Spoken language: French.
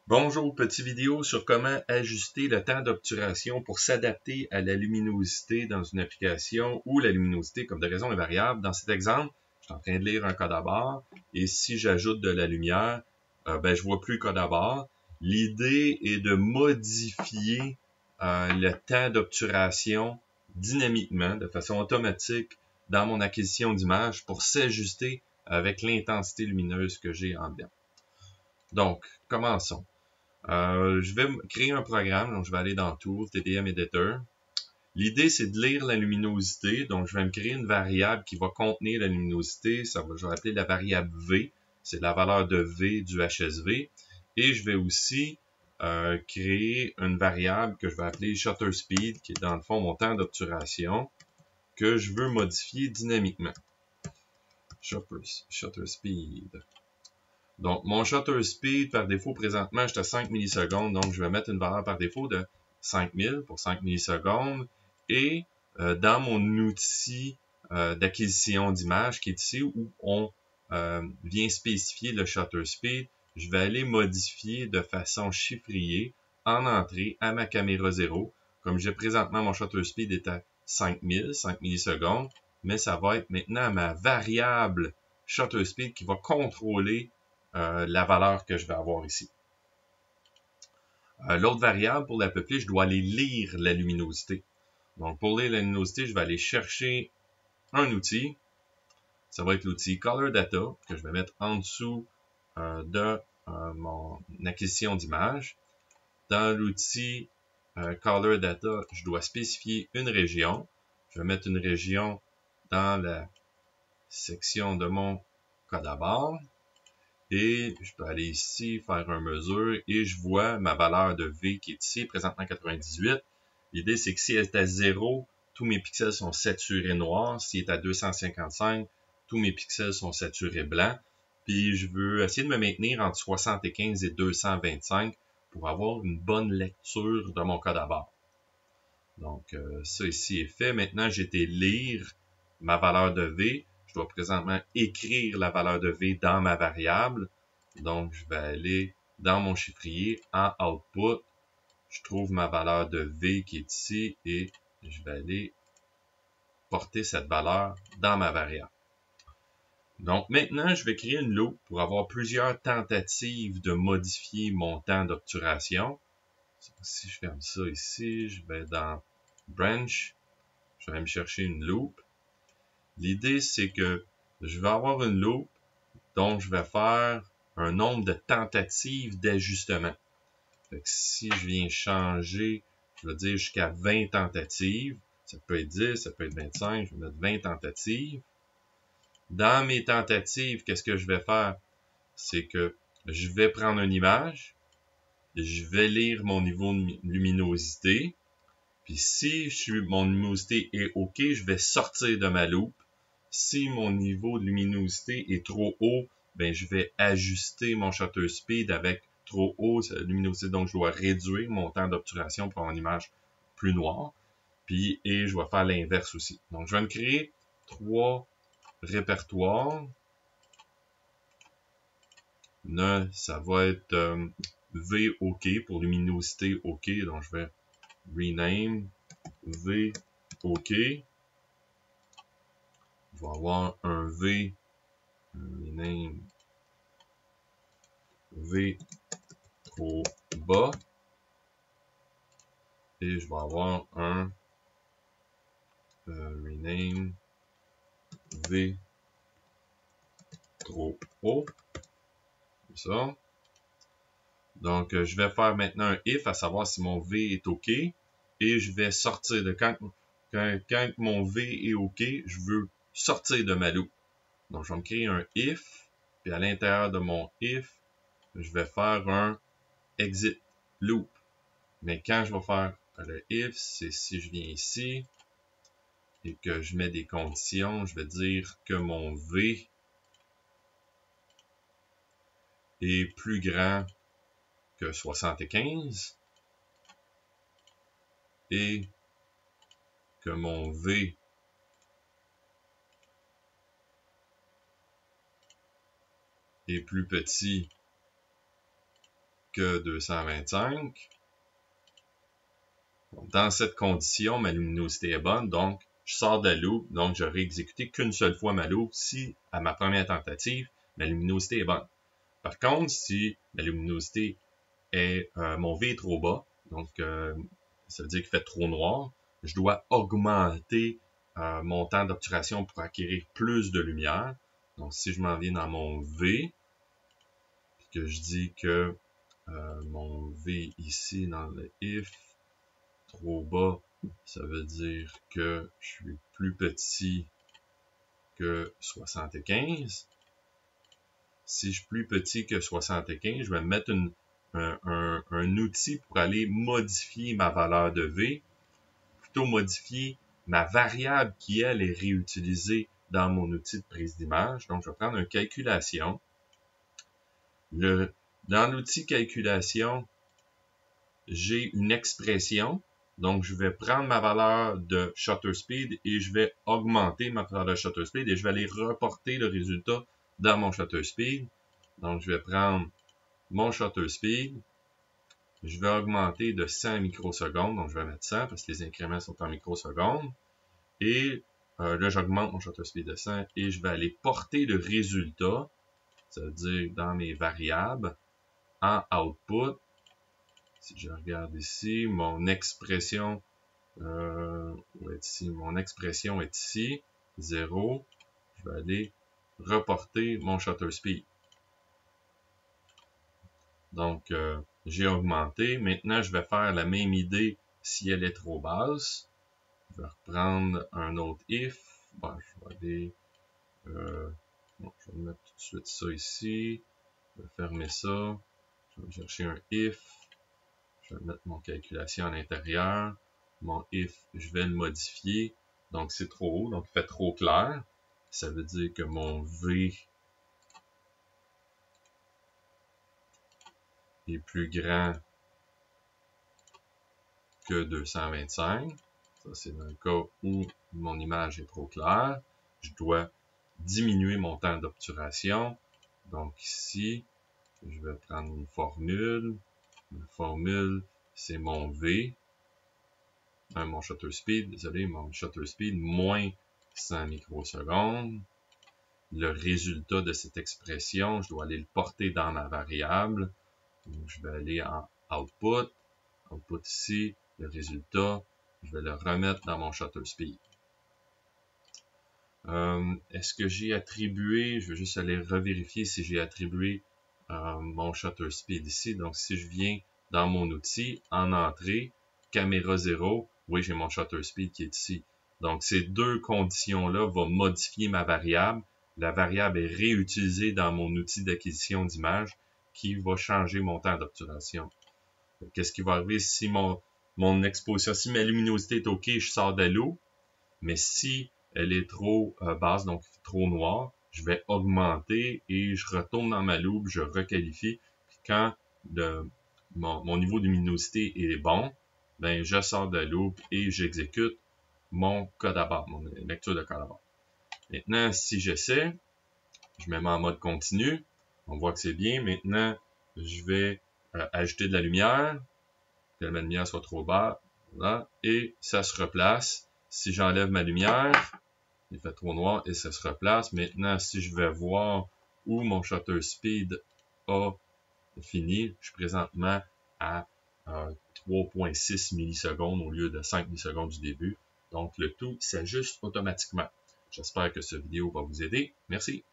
Bonjour, petite vidéo sur comment ajuster le temps d'obturation pour s'adapter à la luminosité dans une application où la luminosité, comme de raison, est variable. Dans cet exemple, je suis en train de lire un code à barre et si j'ajoute de la lumière, je vois plus le code à barre. L'idée est de modifier le temps d'obturation dynamiquement, de façon automatique, dans mon acquisition d'image pour s'ajuster avec l'intensité lumineuse que j'ai en dedans. Donc, commençons. Je vais créer un programme, donc je vais aller dans Tools, TDM Editor. L'idée, c'est de lire la luminosité, donc je vais me créer une variable qui va contenir la luminosité, je vais l'appeler la variable V, c'est la valeur de V du HSV, et je vais aussi créer une variable que je vais appeler Shutter Speed, qui est dans le fond mon temps d'obturation, que je veux modifier dynamiquement. Shutter Speed. Donc, mon shutter speed, par défaut, présentement, j'étais à 5 millisecondes. Donc, je vais mettre une valeur par défaut de 5000 pour 5 millisecondes. Et dans mon outil d'acquisition d'image qui est ici, où on vient spécifier le shutter speed, je vais aller modifier de façon chiffriée en entrée à ma caméra 0. Comme j'ai présentement, mon shutter speed est à 5000, 5 millisecondes. Mais ça va être maintenant ma variable shutter speed qui va contrôler la valeur que je vais avoir ici. L'autre variable, pour la peupler, je dois aller lire la luminosité. Donc, pour lire la luminosité, je vais aller chercher un outil. Ça va être l'outil Color Data, que je vais mettre en dessous de mon acquisition d'image. Dans l'outil Color Data, je dois spécifier une région. Je vais mettre une région dans la section de mon code à barre. Et je peux aller ici, faire un mesure, et je vois ma valeur de V qui est ici, présentement 98. L'idée, c'est que si elle est à 0, tous mes pixels sont saturés noirs. S'il est à 255, tous mes pixels sont saturés blancs. Puis je veux essayer de me maintenir entre 75 et 225 pour avoir une bonne lecture de mon code à barre. Donc, ça ici est fait. Maintenant, j'ai été lire ma valeur de V. Je dois présentement écrire la valeur de V dans ma variable. Donc, je vais aller dans mon chiffrier, en output. Je trouve ma valeur de V qui est ici et je vais aller porter cette valeur dans ma variable. Donc, maintenant, je vais créer une loop pour avoir plusieurs tentatives de modifier mon temps d'obturation. Si je ferme ça ici, je vais dans Branch. Je vais me chercher une loop. L'idée, c'est que je vais avoir une loop dont je vais faire un nombre de tentatives d'ajustement. Si je viens changer, je vais dire jusqu'à 20 tentatives. Ça peut être 10, ça peut être 25, je vais mettre 20 tentatives. Dans mes tentatives, qu'est-ce que je vais faire? C'est que je vais prendre une image, je vais lire mon niveau de luminosité, puis si mon luminosité est OK, je vais sortir de ma loupe. Si mon niveau de luminosité est trop haut, ben je vais ajuster mon shutter speed avec trop haut luminosité. Donc, je dois réduire mon temps d'obturation pour avoir une image plus noire. Et je vais faire l'inverse aussi. Donc, je vais me créer 3 répertoires. Ça va être V OK pour luminosité OK. Donc, je vais rename V OK. Je vais avoir un V, rename V trop bas. Et je vais avoir un rename V trop haut. Comme ça. Donc, je vais faire maintenant un if à savoir si mon V est OK. Et je vais sortir de quand mon V est OK, je veux sortir de ma loupe. Donc, je vais me créer un if. Puis à l'intérieur de mon if, je vais faire un exit loop. Mais quand je vais faire le if, c'est si je viens ici et que je mets des conditions, je vais dire que mon V est plus grand que 75 et que mon V est plus petit que 225. Dans cette condition, ma luminosité est bonne, donc je sors de la loupe, donc j'aurai exécuté qu'une seule fois ma loupe si, à ma première tentative, ma luminosité est bonne. Par contre, si ma luminosité est, mon V est trop bas, donc ça veut dire qu'il fait trop noir, je dois augmenter mon temps d'obturation pour acquérir plus de lumière. Donc si je m'en viens dans mon V, puis que je dis que mon V ici dans le if, trop bas, ça veut dire que je suis plus petit que 75. Si je suis plus petit que 75, je vais mettre un outil pour aller modifier ma valeur de V, plutôt modifier ma variable qui, elle, est réutilisée dans mon outil de prise d'image. Donc, je vais prendre une calculation. Dans l'outil calculation, j'ai une expression. Donc, je vais prendre ma valeur de shutter speed et je vais augmenter ma valeur de shutter speed et je vais aller reporter le résultat dans mon shutter speed. Donc, je vais prendre mon shutter speed. Je vais augmenter de 100 microsecondes. Donc, je vais mettre 100 parce que les incréments sont en microsecondes. Et là, j'augmente mon shutter speed de 100 et je vais aller porter le résultat, ça veut dire dans mes variables, en output. Si je regarde ici, mon expression est ici. Mon expression est ici, 0. Je vais aller reporter mon shutter speed. Donc, j'ai augmenté. Maintenant, je vais faire la même idée si elle est trop basse. Je vais reprendre un autre if. Bon, je vais aller... bon, je vais mettre tout de suite ça ici. Je vais fermer ça. Je vais chercher un if. Je vais mettre mon calculation à l'intérieur. Mon if, je vais le modifier. Donc, c'est trop haut, donc il fait trop clair. Ça veut dire que mon V est plus grand que 225. Ça, c'est dans le cas où mon image est trop claire. Je dois diminuer mon temps d'obturation. Donc ici, je vais prendre une formule. La formule, c'est mon V. Mon shutter speed, désolé, mon shutter speed moins 100 microsecondes. Le résultat de cette expression, je dois aller le porter dans ma variable. Donc, je vais aller en output. Output ici, le résultat, je vais le remettre dans mon shutter speed. Est-ce que j'ai attribué, je vais juste aller revérifier si j'ai attribué mon shutter speed ici. Donc, si je viens dans mon outil, en entrée, caméra 0, oui, j'ai mon shutter speed qui est ici. Donc, ces deux conditions-là vont modifier ma variable. La variable est réutilisée dans mon outil d'acquisition d'image qui va changer mon temps d'obturation. Qu'est-ce qui va arriver si mon exposition, si ma luminosité est OK, je sors de l'eau, mais si elle est trop basse, donc trop noire, je vais augmenter et je retourne dans ma loupe, je requalifie. Puis quand mon niveau de luminosité est bon, ben je sors de la loupe et j'exécute mon code à barre, mon lecture de code à barre. Maintenant, si j'essaie, je me mets en mode continu. On voit que c'est bien. Maintenant, je vais ajouter de la lumière, que la lumière soit trop bas, voilà, et ça se replace. Si j'enlève ma lumière, il fait trop noir et ça se replace. Maintenant, si je vais voir où mon shutter speed a fini, je suis présentement à 3.6 millisecondes au lieu de 5 millisecondes du début. Donc, le tout s'ajuste automatiquement. J'espère que cette vidéo va vous aider. Merci.